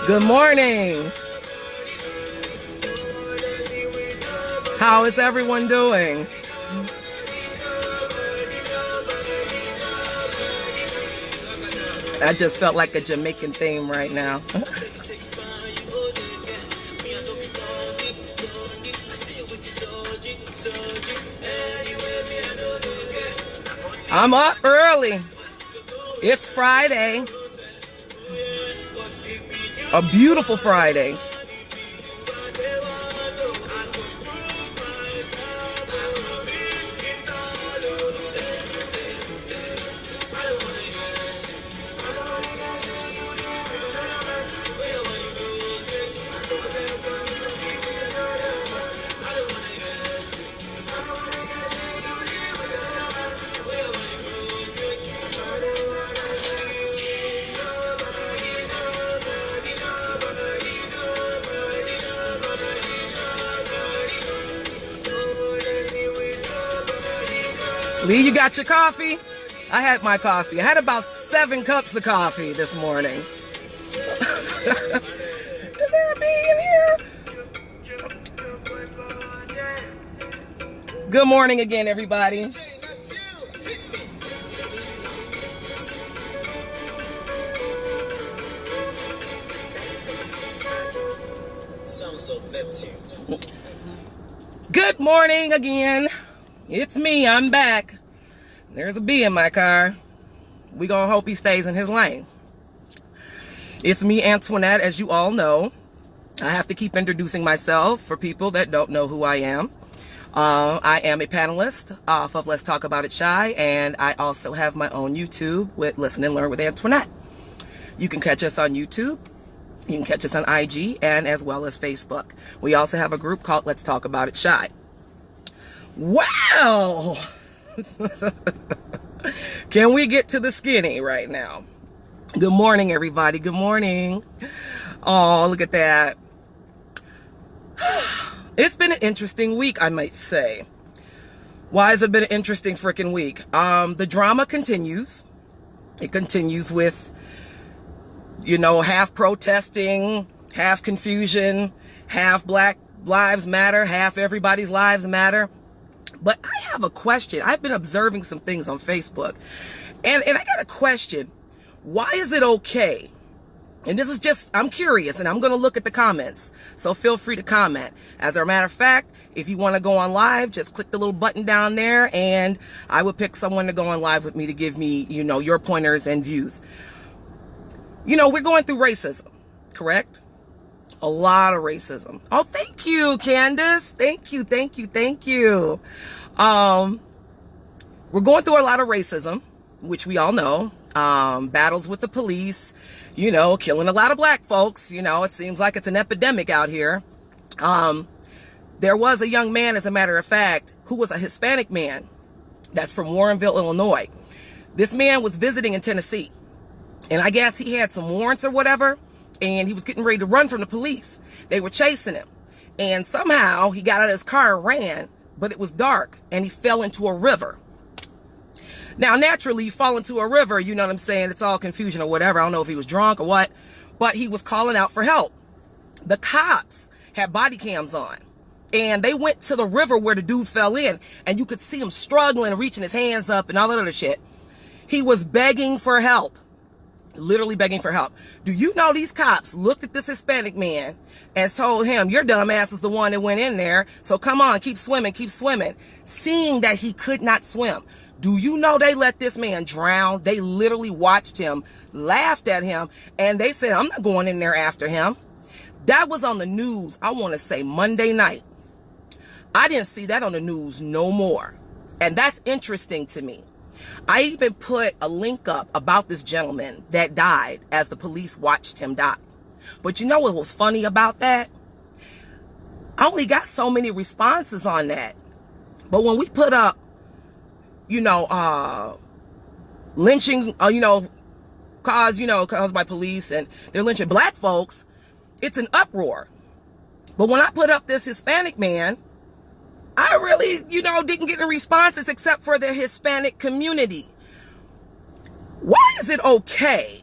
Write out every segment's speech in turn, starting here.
Good morning. How is everyone doing? I just felt like a Jamaican theme right now. I'm up early. It's Friday. A beautiful Friday. Lee, you got your coffee? I had my coffee. I had about 7 cups of coffee this morning. Is there a bee in here? Good morning again, everybody. Good morning again. It's me, I'm back. There's a bee in my car. We gonna hope he stays in his lane. It's me, Antoinette, as you all know. I have to keep introducing myself for people that don't know who I am. I am a panelist off of Let's Talk About It Shy, and I also have my own YouTube with Listen and Learn with Antoinette. You can catch us on YouTube. You can catch us on IG and as well as Facebook. We also have a group called Let's Talk About It Shy. Wow! Can we get to the skinny right now? Good morning, everybody. Good morning. Oh, look at that. It's been an interesting week, I might say. Why has it been an interesting freaking week? The drama continues. It continues with, half protesting, half confusion, half Black Lives Matter, half everybody's lives matter. But I have a question. I've been observing some things on Facebook, and I got a question. Why is it okay? And this is just, I'm curious, and I'm going to look at the comments. So feel free to comment. As a matter of fact, if you want to go on live, just click the little button down there, and I would pick someone to go on live with me to give me, your pointers and views. We're going through racism, correct? A lot of racism. Oh, thank you, Candace. Thank you. We're going through a lot of racism, which we all know. Battles with the police, killing a lot of black folks. It seems like it's an epidemic out here. There was a young man, as a matter of fact, who was a Hispanic man that's from Warrenville, Illinois. This man was visiting in Tennessee, and I guess he had some warrants or whatever. And he was getting ready to run from the police. They were chasing him. And somehow he got out of his car and ran, but it was dark and he fell into a river. Now, naturally, you fall into a river, you know what I'm saying? It's all confusion or whatever. I don't know if he was drunk or what, but he was calling out for help. The cops had body cams on, and they went to the river where the dude fell in, and you could see him struggling and reaching his hands up and all that other shit. He was begging for help. Literally begging for help. Do you know these cops looked at this Hispanic man and told him, your dumb ass is the one that went in there, so come on, keep swimming, seeing that he could not swim. Do you know they let this man drown? They literally watched him, laughed at him, and they said, I'm not going in there after him. That was on the news, I want to say Monday night. I didn't see that on the news no more. And that's interesting to me. I even put a link up about this gentleman that died as the police watched him die. But you know what was funny about that? I only got so many responses on that. But when we put up, lynching, caused by police, and they're lynching black folks, it's an uproar. But when I put up this Hispanic man, I really, didn't get any responses except for the Hispanic community. Why is it okay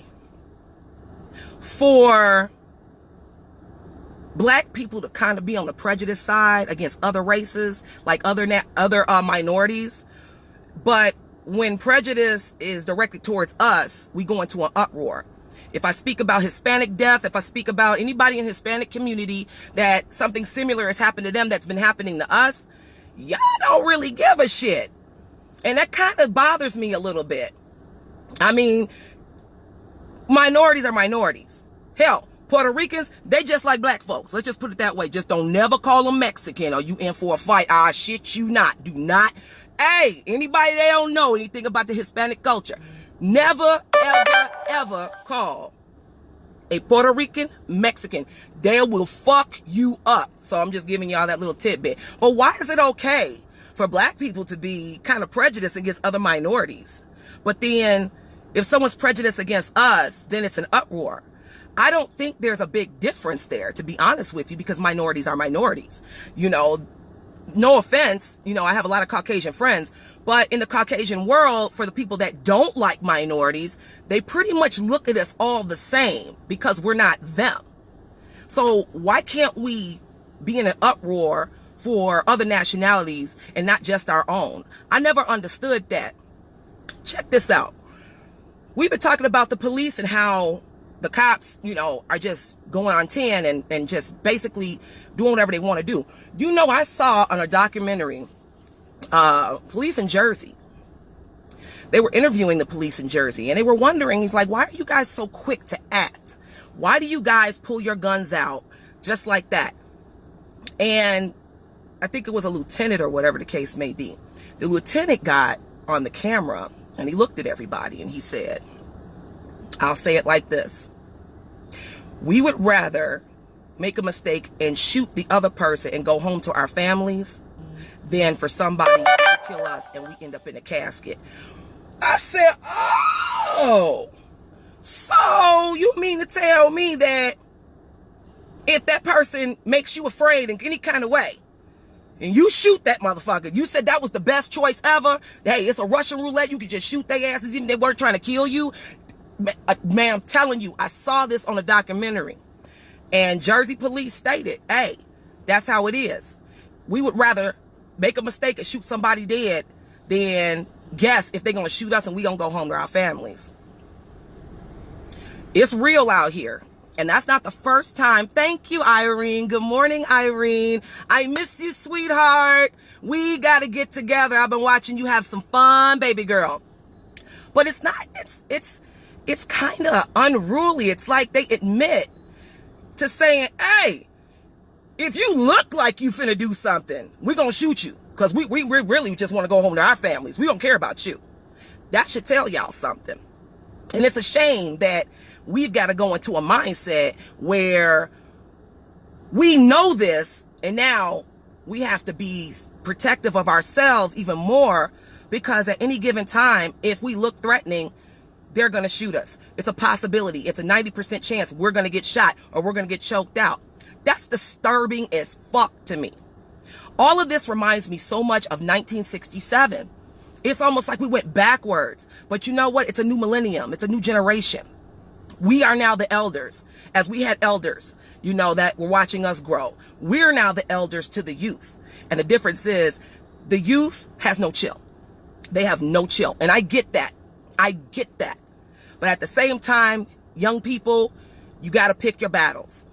for black people to kind of be on the prejudice side against other races, like other minorities. But when prejudice is directed towards us, we go into an uproar. If I speak about Hispanic death, if I speak about anybody in Hispanic community that something similar has happened to them that's been happening to us, y'all don't really give a shit. And that kind of bothers me a little bit. I mean, minorities are minorities. Hell, Puerto Ricans, they just like black folks. Let's just put it that way. Just don't never call them Mexican or you in for a fight. Ah, shit you not. Do not. Hey, anybody that don't know anything about the Hispanic culture, never, ever, ever call a Puerto Rican Mexican. They will fuck you up. So I'm just giving y'all that little tidbit. But why is it okay for black people to be kind of prejudiced against other minorities? But then if someone's prejudiced against us, then it's an uproar. I don't think there's a big difference there, to be honest with you, because minorities are minorities. You know, no offense, you know, I have a lot of Caucasian friends, but in the Caucasian world, for the people that don't like minorities, they pretty much look at us all the same because we're not them. So why can't we be in an uproar for other nationalities and not just our own? I never understood that. Check this out. We've been talking about the police and how the cops, you know, are just going on 10 and just basically doing whatever they want to do. You know, I saw on a documentary, police in Jersey. They were interviewing the police in Jersey and they were wondering, he's like, why are you guys so quick to act? Why do you guys pull your guns out just like that? And I think it was a lieutenant or whatever the case may be. The lieutenant got on the camera and he looked at everybody and he said, I'll say it like this. We would rather make a mistake and shoot the other person and go home to our families than for somebody to kill us and we end up in a casket. I said, oh, so you mean to tell me that if that person makes you afraid in any kind of way and you shoot that motherfucker, you said that was the best choice ever? Hey, it's a Russian roulette. You could just shoot their asses even if they weren't trying to kill you. Man, I'm telling you, I saw this on a documentary and Jersey police stated, hey, that's how it is. We would rather make a mistake and shoot somebody dead than guess if they're going to shoot us and we going to go home to our families. It's real out here. And that's not the first time. Thank you, Irene. Good morning, Irene. I miss you, sweetheart. We got to get together. I've been watching you have some fun, baby girl. But it's not, it's kind of unruly. It's like they admit to saying, hey, if you look like you finna do something, we're going to shoot you. Because we really just want to go home to our families. We don't care about you. That should tell y'all something. And it's a shame that we've got to go into a mindset where we know this and now we have to be protective of ourselves even more, because at any given time, if we look threatening, they're going to shoot us. It's a possibility. It's a 90% chance we're going to get shot or we're going to get choked out. That's disturbing as fuck to me. All of this reminds me so much of 1967. It's almost like we went backwards. But you know what? It's a new millennium. It's a new generation. We are now the elders. As we had elders, you know, that were watching us grow. We're now the elders to the youth. And the difference is the youth has no chill. They have no chill. And I get that. I get that. But at the same time, young people, you got to pick your battles.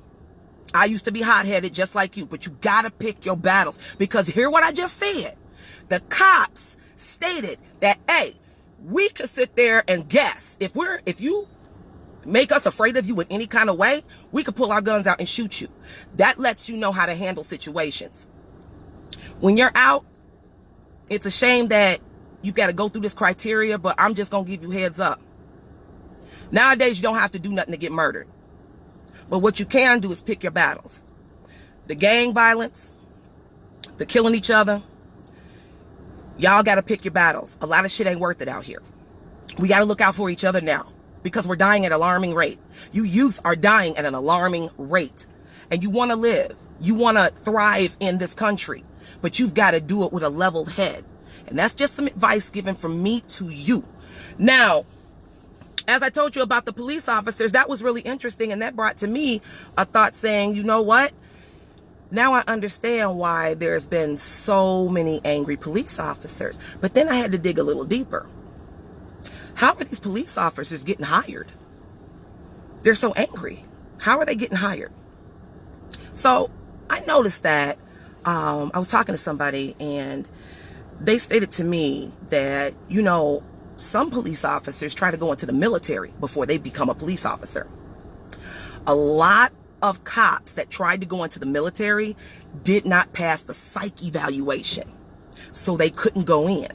I used to be hot-headed just like you, but you got to pick your battles, because hear what I just said. The cops stated that, hey, we could sit there and guess. If you make us afraid of you in any kind of way, we could pull our guns out and shoot you. That lets you know how to handle situations. When you're out, it's a shame that you've got to go through this criteria, but I'm just going to give you heads up. Nowadays, you don't have to do nothing to get murdered. But what you can do is pick your battles. The gang violence, the killing each other, y'all got to pick your battles. A lot of shit ain't worth it out here. We got to look out for each other now, because we're dying at an alarming rate. You youth are dying at an alarming rate. And you want to live. You want to thrive in this country. But you've got to do it with a leveled head. And that's just some advice given from me to you. Now, as I told you about the police officers, that was really interesting. And that brought to me a thought saying, you know what? Now I understand why there's been so many angry police officers. But then I had to dig a little deeper. How are these police officers getting hired? They're so angry. How are they getting hired? So I noticed that I was talking to somebody and they stated to me that, you know, some police officers try to go into the military before they become a police officer. A lot of cops that tried to go into the military did not pass the psych evaluation, so they couldn't go in.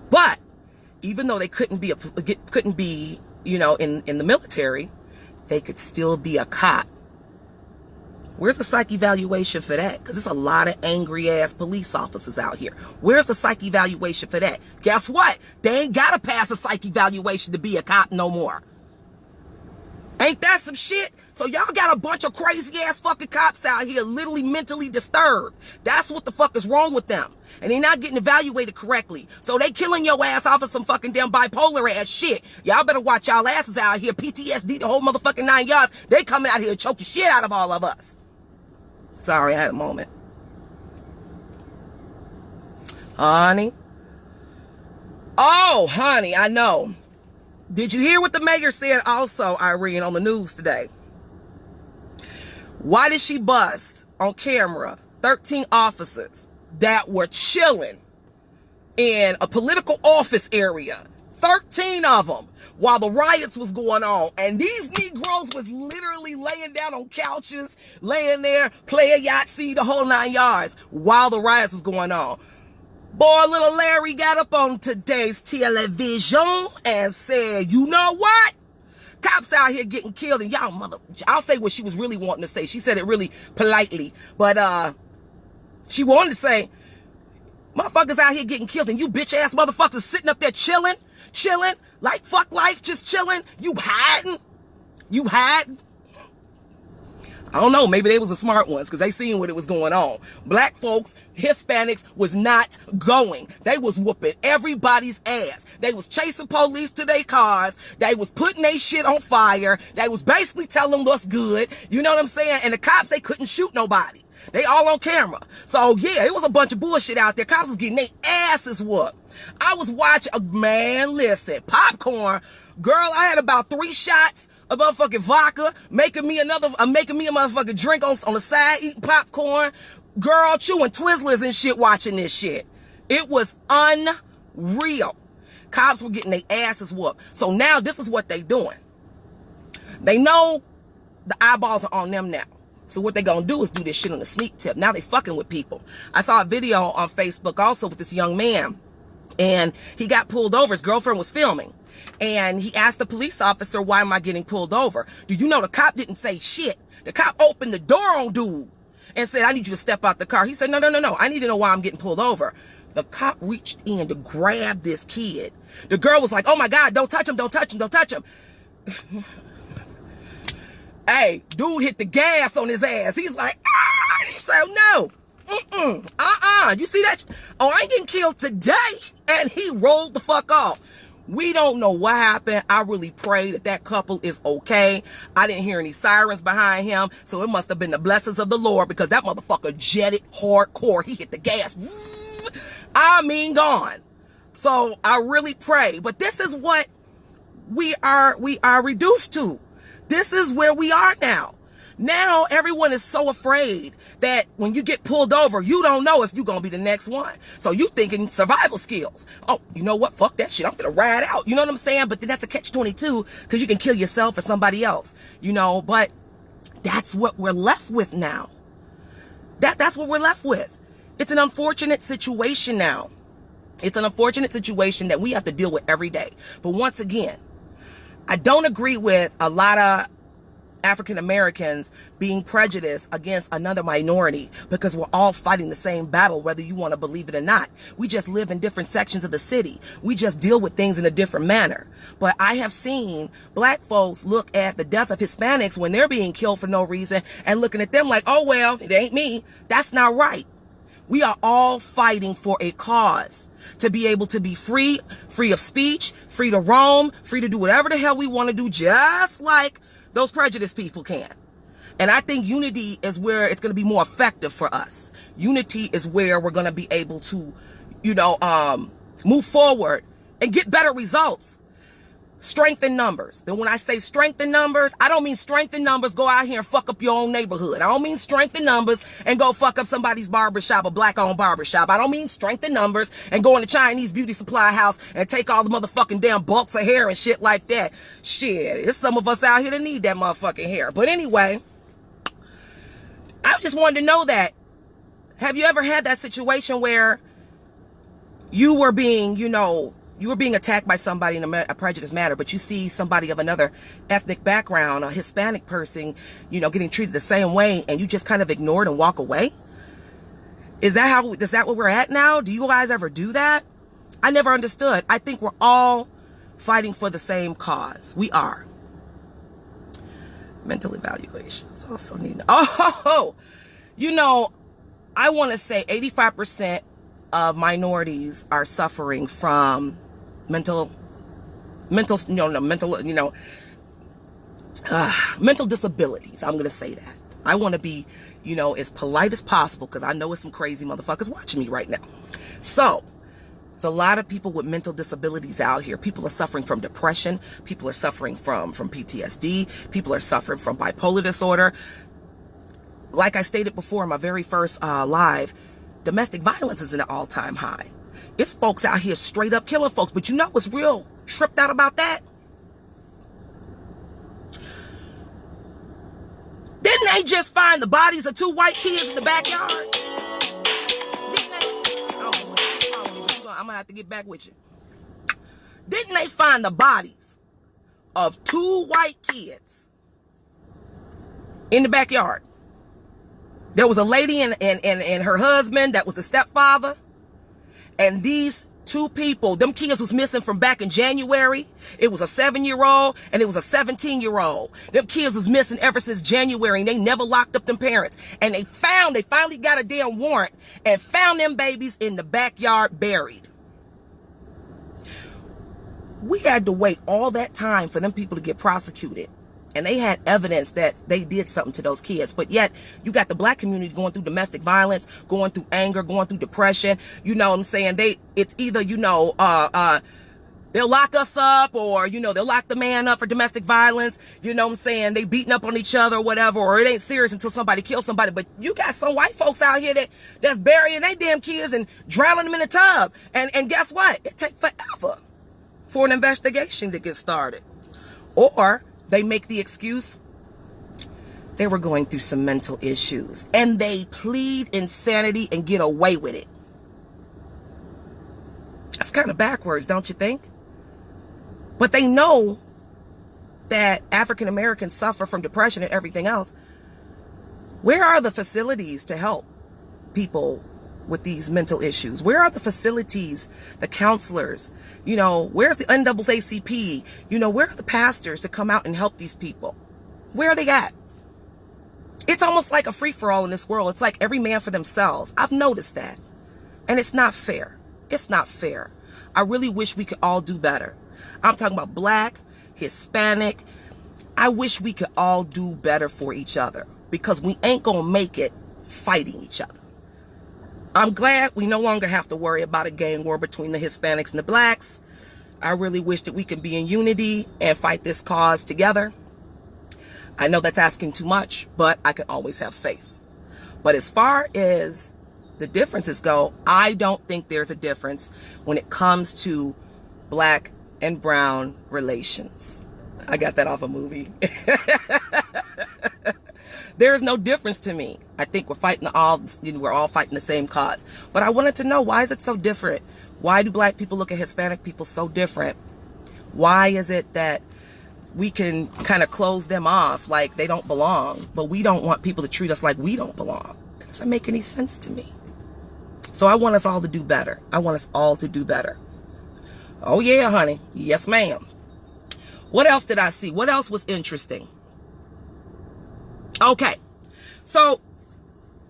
But even though they couldn't be, you know, in the military, they could still be a cop. Where's the psych evaluation for that? Because there's a lot of angry ass police officers out here. Where's the psych evaluation for that? Guess what? They ain't gotta pass a psych evaluation to be a cop no more. Ain't that some shit? So y'all got a bunch of crazy ass fucking cops out here literally mentally disturbed. That's what the fuck is wrong with them. And they're not getting evaluated correctly. So they killing your ass off of some fucking damn bipolar ass shit. Y'all better watch y'all asses out here. PTSD, the whole motherfucking 9 yards. They coming out here to choke the shit out of all of us. Sorry, I had a moment. Honey. Oh, honey, I know. Did you hear what the mayor said also, Irene, on the news today? Why did she bust on camera 13 officers that were chilling in a political office area? 13 of them while the riots was going on. And these Negroes was literally laying down on couches, laying there, playing Yahtzee, the whole 9 yards while the riots was going on. Boy, little Larry got up on today's television and said, you know what? Cops out here getting killed, and I'll say what she was really wanting to say. She said it really politely, but she wanted to say, motherfuckers out here getting killed, and you bitch ass motherfuckers sitting up there chilling, like fuck life, just chilling. You hiding. I don't know, maybe they was the smart ones because they seen what it was going on. Black folks, Hispanics was not going. They was whooping everybody's ass. They was chasing police to their cars. They was putting their shit on fire. They was basically telling them what's good. You know what I'm saying? And the cops, they couldn't shoot nobody. They all on camera. So yeah, it was a bunch of bullshit out there. Cops was getting their asses whooped. I was watching, man, listen, popcorn. Girl, I had about 3 shots of motherfucking vodka, making me a motherfucking drink on the side, eating popcorn. Girl, chewing Twizzlers and shit, watching this shit. It was unreal. Cops were getting their asses whooped. So now this is what they doing. They know the eyeballs are on them now. So what they gonna do is do this shit on a sneak tip. Now they fucking with people. I saw a video on Facebook also with this young man, and he got pulled over. His girlfriend was filming, and he asked the police officer, why am I getting pulled over? Do you know the cop didn't say shit? The cop opened the door on dude and said, I need you to step out the car. He said, no. I need to know why I'm getting pulled over. The cop reached in to grab this kid. The girl was like, oh my God, don't touch him. Hey, dude hit the gas on his ass. He's like, ah! He said, no. You see that? Oh, I ain't getting killed today. And he rolled the fuck off. We don't know what happened. I really pray that couple is okay. I didn't hear any sirens behind him, so it must have been the blessings of the Lord, because that motherfucker jetted hardcore. He hit the gas. I mean, gone. So I really pray. But this is what we are reduced to. This is where we are now. Now everyone is so afraid that when you get pulled over, you don't know if you're going to be the next one. So you thinking survival skills. Oh, you know what? Fuck that shit. I'm going to ride out. You know what I'm saying? But then that's a catch-22 because you can kill yourself or somebody else, you know, but that's what we're left with now. That's what we're left with. It's an unfortunate situation now. It's an unfortunate situation that we have to deal with every day. But once again, I don't agree with a lot of African Americans being prejudiced against another minority, because we're all fighting the same battle, whether you want to believe it or not. We just live in different sections of the city. We just deal with things in a different manner. But I have seen black folks look at the death of Hispanics when they're being killed for no reason and looking at them like, oh, well, it ain't me. That's not right. We are all fighting for a cause, to be able to be free of speech, free to roam, free to do whatever the hell we want to do, just like those prejudiced people can. And I think unity is where it's going to be more effective for us. Unity is where we're going to be able to, move forward and get better results. Strength in numbers. And when I say strength in numbers, I don't mean strength in numbers go out here and fuck up your own neighborhood. I don't mean strength in numbers and go fuck up somebody's barbershop, a black-owned barbershop. I don't mean strength in numbers and go in the Chinese beauty supply house and take all the motherfucking damn bulks of hair and shit like that. Shit, there's some of us out here that need that motherfucking hair. But anyway, I just wanted to know that. Have you ever had that situation where you were being, you were being attacked by somebody in a prejudiced manner, but you see somebody of another ethnic background, a Hispanic person, getting treated the same way, and you just kind of ignore it and walk away? Is that what we're at now? Do you guys ever do that? I never understood. I think we're all fighting for the same cause. We are. Mental evaluations also need. I want to say 85% of minorities are suffering from mental disabilities. I'm going to say that. I want to be, as polite as possible, because I know it's some crazy motherfuckers watching me right now. So, there's a lot of people with mental disabilities out here. People are suffering from depression. People are suffering from PTSD. People are suffering from bipolar disorder. Like I stated before in my very first live, domestic violence is at an all-time high. It's folks out here straight up killing folks. But you know what's real tripped out about that? Didn't they just find the bodies of 2 white kids in the backyard? Didn't they? I'm gonna have to get back with you. Didn't they find the bodies of 2 white kids in the backyard? There was a lady and her husband that was the stepfather. And these 2 people, them kids was missing from back in January. It was a 7-year-old and it was a 17-year-old. Them kids was missing ever since January, and they never locked up them parents. And they finally got a damn warrant and found them babies in the backyard buried. We had to wait all that time for them people to get prosecuted. And they had evidence that they did something to those kids. But yet, you got the black community going through domestic violence, going through anger, going through depression. You know what I'm saying? It's either, they'll lock us up, or, they'll lock the man up for domestic violence. You know what I'm saying? They beating up on each other or whatever, or it ain't serious until somebody kills somebody. But you got some white folks out here that's burying their damn kids and drowning them in a tub. And guess what? It takes forever for an investigation to get started. Or they make the excuse they were going through some mental issues, and they plead insanity and get away with it. That's kind of backwards, don't you think? But they know that African Americans suffer from depression and everything else. Where are the facilities to help people with these mental issues? Where are the facilities, the counselors? Where's the NAACP? Where are the pastors to come out and help these people? Where are they at? It's almost like a free-for-all in this world. It's like every man for themselves. I've noticed that. And it's not fair. It's not fair. I really wish we could all do better. I'm talking about black, Hispanic. I wish we could all do better for each other, because we ain't gonna make it fighting each other. I'm glad we no longer have to worry about a gang war between the Hispanics and the blacks. I really wish that we could be in unity and fight this cause together. I know that's asking too much, but I can always have faith. But as far as the differences go, I don't think there's a difference when it comes to black and brown relations. I got that off a movie. There's no difference to me. I think we're all fighting the same cause. But I wanted to know, why is it so different? Why do black people look at Hispanic people so different? Why is it that we can kind of close them off like they don't belong, but we don't want people to treat us like we don't belong? That doesn't make any sense to me. So I want us all to do better. I want us all to do better. Oh yeah, honey. Yes, ma'am. What else did I see? What else was interesting? Okay, so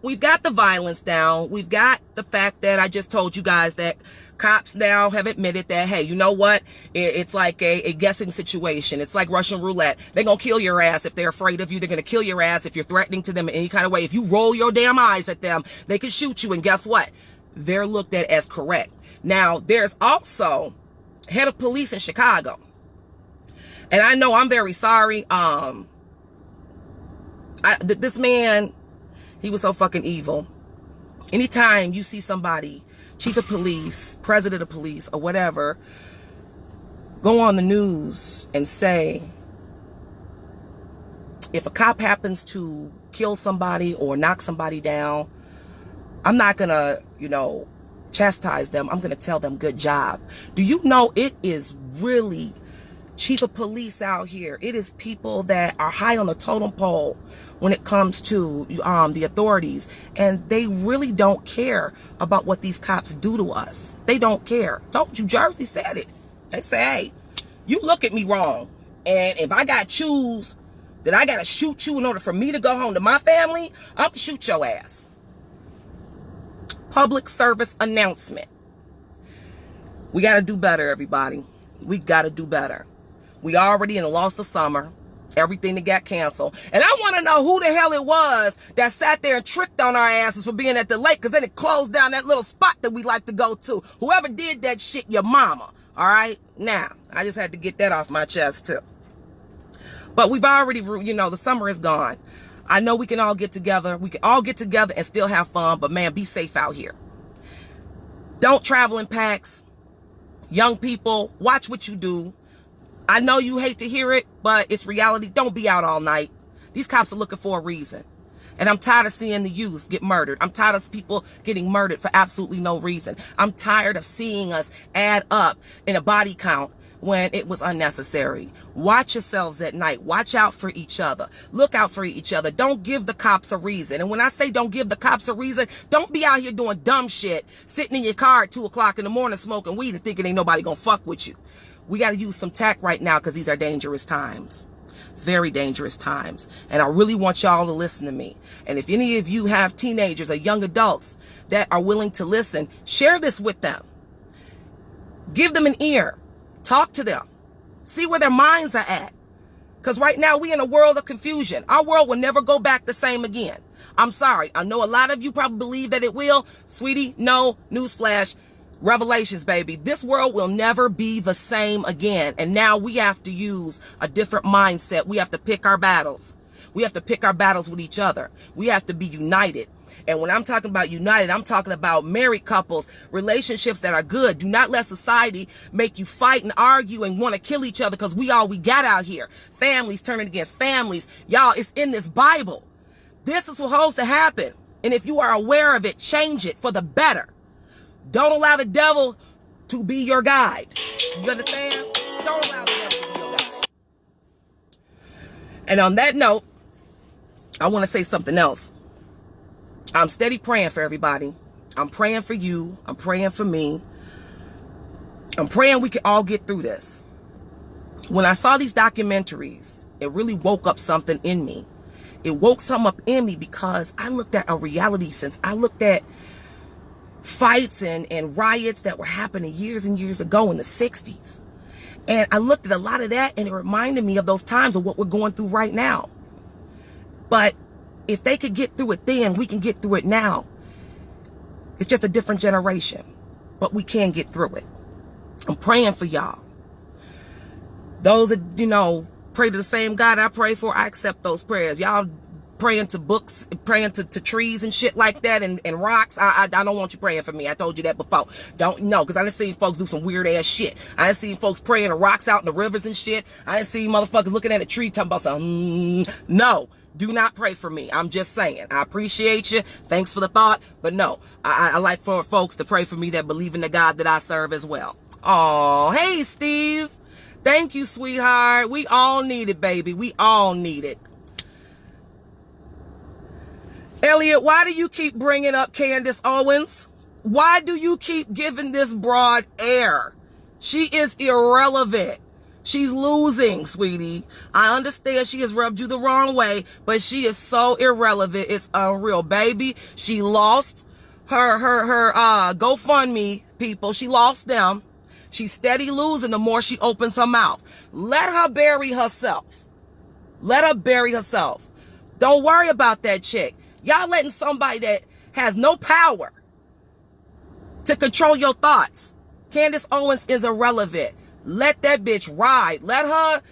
we've got the violence down. We've got the fact that I just told you guys that Cops now have admitted that, hey, you know what? It's like a guessing situation. It's like Russian roulette. They're going to kill your ass if they're afraid of you. They're going to kill your ass if you're threatening to them in any kind of way. If you roll your damn eyes at them, they can shoot you. And guess what? They're looked at as correct. Now, there's also head of police in Chicago. And I know I'm very sorry. This man, he was so fucking evil. Anytime you see somebody, chief of police, president of police, or whatever, go on the news and say, if a cop happens to kill somebody or knock somebody down, I'm not gonna, chastise them. I'm gonna tell them good job. Do you know it is really chief of police out here? It is people that are high on the totem pole when it comes to the authorities, and they really don't care about what these cops do to us. They don't care. Told you, Jersey said it. They say, hey, you look at me wrong, and if I gotta choose that I gotta shoot you in order for me to go home to my family, I'm gonna shoot your ass. Public service announcement. We gotta do better, everybody. We gotta do better. We already lost the summer. Everything that got canceled. And I want to know who the hell it was that sat there and tricked on our asses for being at the lake, because then it closed down that little spot that we like to go to. Whoever did that shit, your mama. All right? Now, I just had to get that off my chest too. But we've already, the summer is gone. I know we can all get together. We can all get together and still have fun. But man, be safe out here. Don't travel in packs. Young people, watch what you do. I know you hate to hear it, but it's reality. Don't be out all night. These cops are looking for a reason. And I'm tired of seeing the youth get murdered. I'm tired of people getting murdered for absolutely no reason. I'm tired of seeing us add up in a body count when it was unnecessary. Watch yourselves at night. Watch out for each other. Look out for each other. Don't give the cops a reason. And when I say don't give the cops a reason, don't be out here doing dumb shit, sitting in your car at 2 o'clock in the morning smoking weed and thinking ain't nobody gonna fuck with you. We got to use some tact right now, because these are dangerous times. Very dangerous times. And I really want y'all to listen to me. And if any of you have teenagers or young adults that are willing to listen, share this with them. Give them an ear. Talk to them. See where their minds are at. Because right now we in a world of confusion. Our world will never go back the same again. I'm sorry. I know a lot of you probably believe that it will. Sweetie, no. Newsflash. Revelations, baby. This world will never be the same again. And now we have to use a different mindset. We have to pick our battles. We have to pick our battles with each other. We have to be united. And when I'm talking about united, I'm talking about married couples, relationships that are good. Do not let society make you fight and argue and want to kill each other, because we got out here. Families turning against families. Y'all, it's in this Bible. This is what's supposed to happen. And if you are aware of it, change it for the better. Don't allow the devil to be your guide. You understand? Don't allow the devil to be your guide. And on that note, I want to say something else. I'm steady praying for everybody. I'm praying for you. I'm praying for me. I'm praying we can all get through this. When I saw these documentaries, it really woke up something in me. It woke something up in me because I looked at a reality sense. I looked at fights and riots that were happening years and years ago in the 60s. And I looked at a lot of that, and it reminded me of those times of what we're going through right now. But if they could get through it then, we can get through it now. It's just a different generation, but we can get through it. I'm praying for y'all. Those that, pray to the same God I pray for, I accept those prayers. Y'all praying to books, praying to trees and shit like that, and rocks. I don't want you praying for me. I told you that before. Don't know, because I done seen folks do some weird ass shit. I done seen folks praying to rocks out in the rivers and shit. I done seen motherfuckers looking at a tree talking about something. No, do not pray for me. I'm just saying. I appreciate you. Thanks for the thought, but no. I like for folks to pray for me that believe in the God that I serve as well. Oh, hey Steve. Thank you, sweetheart. We all need it, baby. We all need it. Elliot, why do you keep bringing up Candace Owens? Why do you keep giving this broad air? She is irrelevant. She's losing, sweetie. I understand she has rubbed you the wrong way, but she is so irrelevant. It's unreal, baby. She lost her GoFundMe people. She lost them. She's steady losing the more she opens her mouth. Let her bury herself. Let her bury herself. Don't worry about that chick. Y'all letting somebody that has no power to control your thoughts. Candace Owens is irrelevant. Let that bitch ride. Let her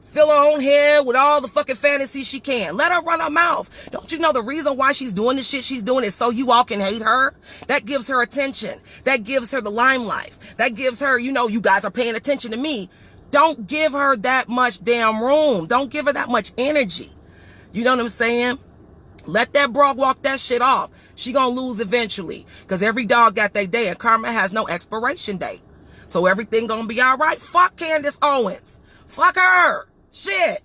fill her own head with all the fucking fantasy she can. Let her run her mouth. Don't you know the reason why she's doing the shit she's doing is so you all can hate her? That gives her attention. That gives her the limelight. That gives her, you know, you guys are paying attention to me. Don't give her that much damn room. Don't give her that much energy. You know what I'm saying? Let that broad walk that shit off. She gonna lose eventually. Because every dog got their day and karma has no expiration date. So everything gonna be alright. Fuck Candace Owens. Fuck her. Shit.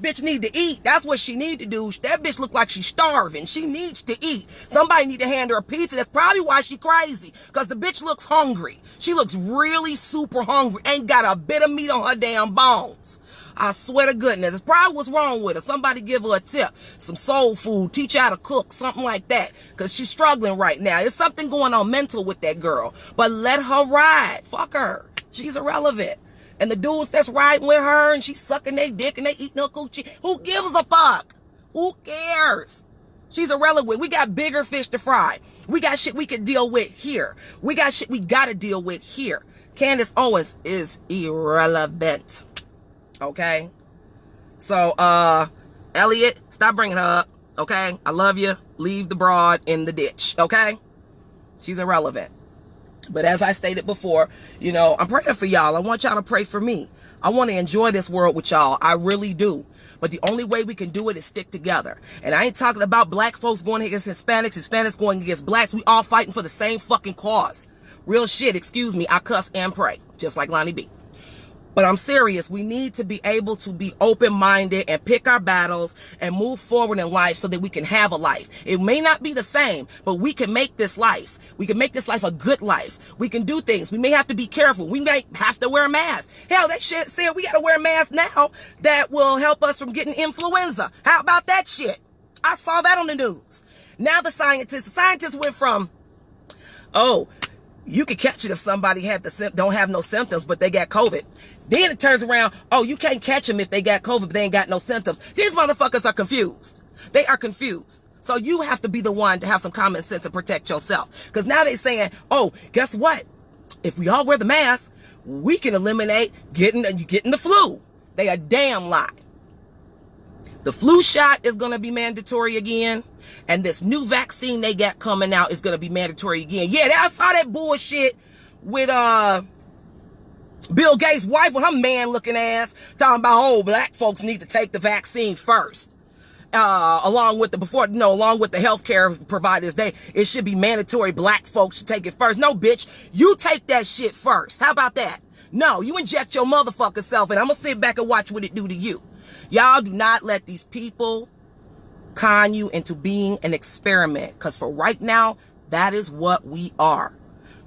Bitch need to eat. That's what she need to do. That bitch look like she's starving. She needs to eat. Somebody need to hand her a pizza. That's probably why she crazy. Because the bitch looks hungry. She looks really super hungry. Ain't got a bit of meat on her damn bones. I swear to goodness. It's probably what's wrong with her. Somebody give her a tip. Some soul food. Teach her how to cook. Something like that. Because she's struggling right now. There's something going on mental with that girl. But let her ride. Fuck her. She's irrelevant. And the dudes that's riding with her and she's sucking their dick and they eating her coochie. Who gives a fuck? Who cares? She's irrelevant. We got bigger fish to fry. We got shit we can deal with here. We got shit we gotta deal with here. Candace Owens is irrelevant. Okay? So, Elliot, stop bringing her up. Okay? I love you. Leave the broad in the ditch. Okay? She's irrelevant. But as I stated before, you know, I'm praying for y'all. I want y'all to pray for me. I want to enjoy this world with y'all. I really do. But the only way we can do it is stick together. And I ain't talking about black folks going against Hispanics, Hispanics going against blacks. We all fighting for the same fucking cause. Real shit, excuse me. I cuss and pray, just like Lonnie B. But I'm serious. We need to be able to be open-minded and pick our battles and move forward in life so that we can have a life. It may not be the same, but we can make this life. We can make this life a good life. We can do things. We may have to be careful. We may have to wear a mask. Hell, that shit said we got to wear a mask now that will help us from getting influenza. How about that shit? I saw that on the news. Now the scientists went from, oh, you can catch it if somebody had don't have no symptoms, but they got COVID. Then it turns around, oh, you can't catch them if they got COVID, but they ain't got no symptoms. These motherfuckers are confused. They are confused. So you have to be the one to have some common sense and protect yourself. Because now they're saying, oh, guess what? If we all wear the mask, we can eliminate getting the flu. They a damn lie. The flu shot is going to be mandatory again. And this new vaccine they got coming out is going to be mandatory again. Yeah, I saw that bullshit with Bill Gates' wife with her man-looking ass talking about, oh, black folks need to take the vaccine first. Along with the healthcare providers, it should be mandatory. Black folks should take it first. No, bitch, you take that shit first. How about that? No, you inject your motherfucking self and I'm going to sit back and watch what it do to you. Y'all do not let these people con you into being an experiment. Because for right now, that is what we are.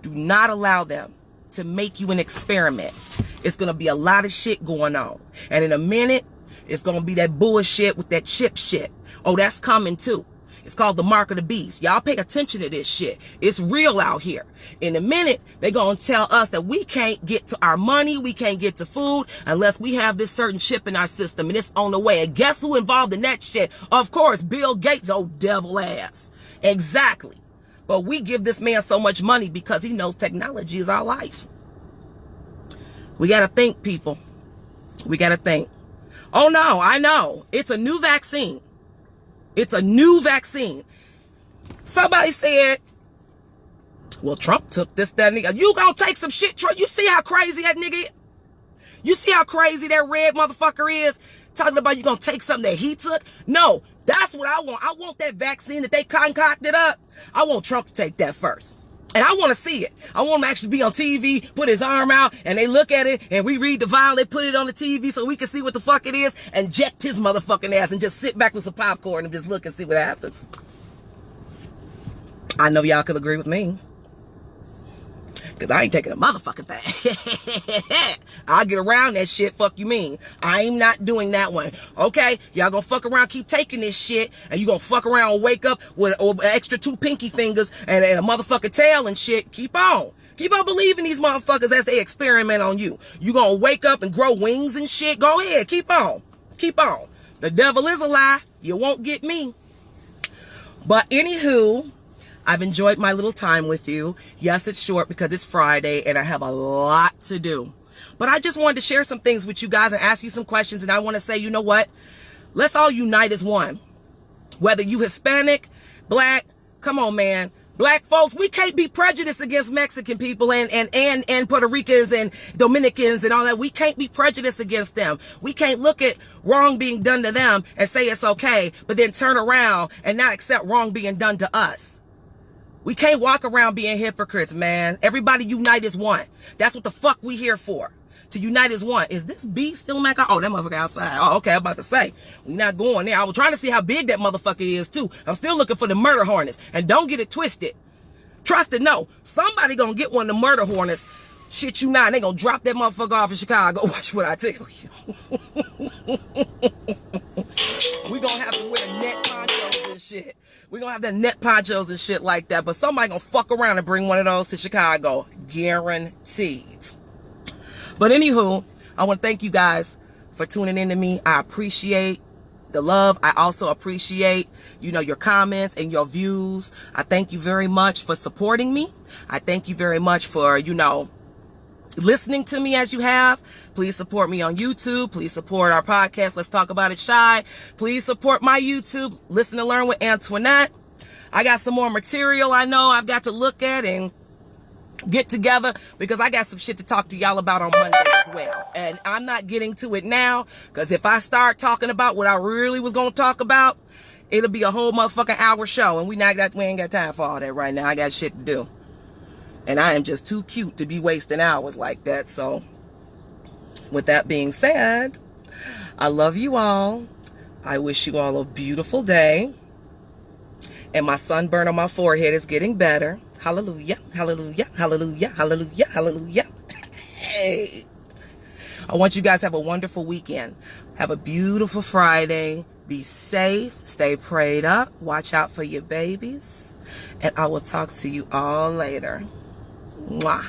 Do not allow them to make you an experiment. It's going to be a lot of shit going on. And in a minute, it's going to be that bullshit with that chip shit. Oh, that's coming too. It's called the mark of the beast. Y'all pay attention to this shit. It's real out here. In a minute, they're going to tell us that we can't get to our money, we can't get to food unless we have this certain chip in our system, and it's on the way. And guess who involved in that shit? Of course, Bill Gates, old devil ass. Exactly. But we give this man so much money because he knows technology is our life. We got to think, people. We got to think. Oh, no, I know. It's a new vaccine. It's a new vaccine. Somebody said, well, Trump took this, that nigga. You gonna take some shit, Trump? You see how crazy that nigga is? You see how crazy that red motherfucker is? Talking about you gonna take something that he took? No, that's what I want. I want that vaccine that they concocted up. I want Trump to take that first. And I want to see it. I want him to actually be on TV, put his arm out, and they look at it, and we read the vial, they put it on the TV so we can see what the fuck it is, and inject his motherfucking ass, and just sit back with some popcorn and just look and see what happens. I know y'all could agree with me. Because I ain't taking a motherfucking thing. I'll get around that shit, fuck you mean. I'm not doing that one. Okay? Y'all gonna fuck around, keep taking this shit, and you gonna fuck around and wake up with an extra 2 pinky fingers and a motherfucking tail and shit. Keep on. Keep on believing these motherfuckers as they experiment on you. You gonna wake up and grow wings and shit? Go ahead. Keep on. Keep on. The devil is a lie. You won't get me. But anywho, I've enjoyed my little time with you. Yes, it's short because it's Friday and I have a lot to do. But I just wanted to share some things with you guys and ask you some questions. And I want to say, you know what? Let's all unite as one. Whether you Hispanic, black, come on, man. Black folks, we can't be prejudiced against Mexican people and Puerto Ricans and Dominicans and all that. We can't be prejudiced against them. We can't look at wrong being done to them and say it's okay, but then turn around and not accept wrong being done to us. We can't walk around being hypocrites, man. Everybody unite as one. That's what the fuck we here for. To unite as one. Is this bee still in my car? Oh, that motherfucker outside. Oh, okay, I'm about to say. We're not going there. I was trying to see how big that motherfucker is, too. I'm still looking for the murder hornets. And don't get it twisted. Trust it, no. Somebody gonna get one of the murder hornets. Shit you not. They gonna drop that motherfucker off in Chicago. Watch what I tell you. We gonna have to wear net ponchos and shit. We gonna have the net ponchos and shit like that. But somebody gonna fuck around and bring one of those to Chicago. Guaranteed. But anywho, I want to thank you guys for tuning in to me. I appreciate the love. I also appreciate, your comments and your views. I thank you very much for supporting me. I thank you very much for, listening to me as you have. Please support me on YouTube. Please support our podcast, Let's Talk About It Shy. Please support my YouTube, Listen to Learn with Antoinette. I got some more material I know I've got to look at and get together because I got some shit to talk to y'all about on Monday as well. And I'm not getting to it now because if I start talking about what I really was going to talk about, it'll be a whole motherfucking hour show. And we ain't got time for all that right now. I got shit to do. And I am just too cute to be wasting hours like that. So with that being said, I love you all. I wish you all a beautiful day. And my sunburn on my forehead is getting better. Hallelujah, hallelujah, hallelujah, hallelujah, hallelujah. Hey. I want you guys to have a wonderful weekend. Have a beautiful Friday. Be safe. Stay prayed up. Watch out for your babies. And I will talk to you all later. Mwah.